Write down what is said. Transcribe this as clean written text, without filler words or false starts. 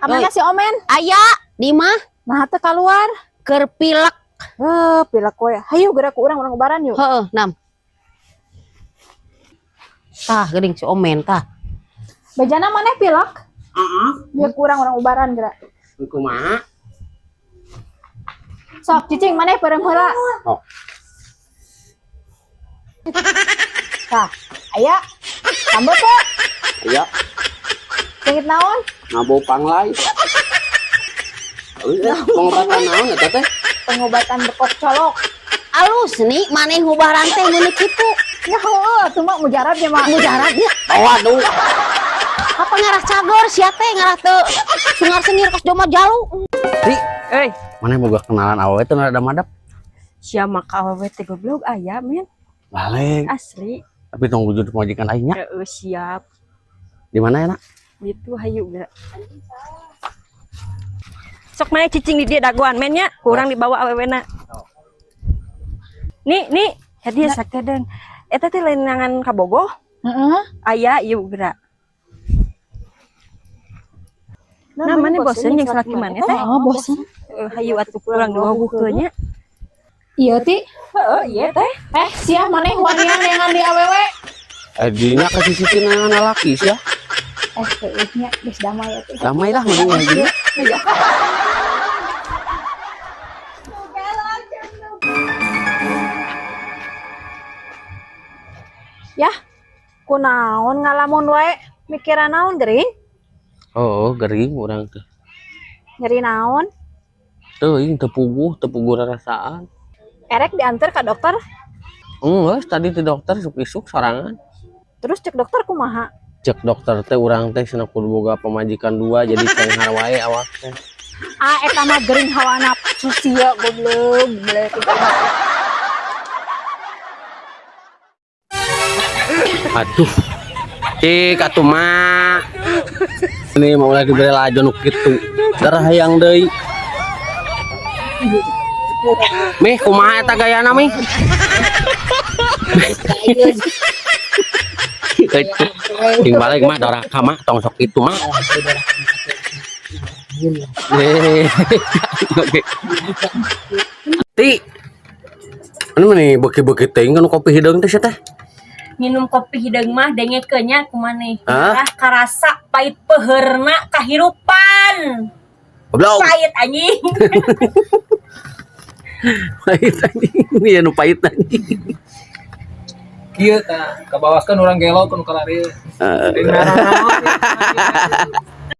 Amana si Omen? Aya di mah Nah teu keluar. keur pilek. Pilek we. Hayu gerak ku urang ubaran yuk. Heeh, nam. Tah geuning si Omen tah. Bejana maneh pilek? Heeh. Dia kurang orang ubaran gerak. Kumaha? Sok cicing maneh peureuh heula. Oh. Tah, aya. Sambut teh. Aya, Sengit naon? ngabau panglai. Pengobatan naon eta teh? Pengobatan bekok colok. Alus nih maneh ngubaran teh mun kitu. Ya heueuh, tuh mah mujarabnya mah. Mujaradnya Waduh. apa ngarah cagor sia teh ngarah teu sungar sengir kos doma jalu. Ri, Eh, mana boga kenalan awewe teh rada madap? sia maka awewe teh goblok aya men Balik. asli. Tapi tong wujud majikan aing nya. Heeh, siap. Di mana ya, Nak? Gitu hayu geura. Sok mana cicing di dia dagoan men nya, kurang dibawa awewena. Nih, hadiah sakedeung. Eta teh lain nangan kabogoh. Heeh. Aya ieu geura. Nah, mana bosen jeung salaki mana teh? Oh, bosen. Hayu atuh kurang diwoguhkeun nya. Iya ti. Heeh, iya teh. Sia maneh wanian dengan di awewe. Dinya kasih sisi nangan laki sia. Heueuh nya geus damai atuh. Damai lah mending aja. Yah, kunaon ngalamun wae mikiran naon geuring? Oh, gering urang teh. Nyeri naon? Teuing teu puguh rarasaan. Erek diantar ke dokter, Geus tadi ti dokter isuk sorangan. terus cek dokter kumaha? Cek dokter teh urang teh cenah kudu boga pamajikan 2 jadi cenghar wae awak teh. Eta mah gering hawa nafsu sia goblok, belet. Aduh. Cik atuh mah. Ini mau lagi bere lajo nu kitu. Darah hayang deui. Meh kumaha eta gayana meh? Ting balik mah doraka mah tong sok itu mah. Oke. Ti. Anu nih beuki-beuki teuing kan kopi hideung teh sia teh. Minum kopi hideung mah dengekeun nya kumaneh. Hah? Darah karasa pait peheurna kahirupan. Goblok. Pait anjing. Pahit anjing. Ini anu pahit anjing. Kieu tah kabawaskeun urang gelo kun kalari.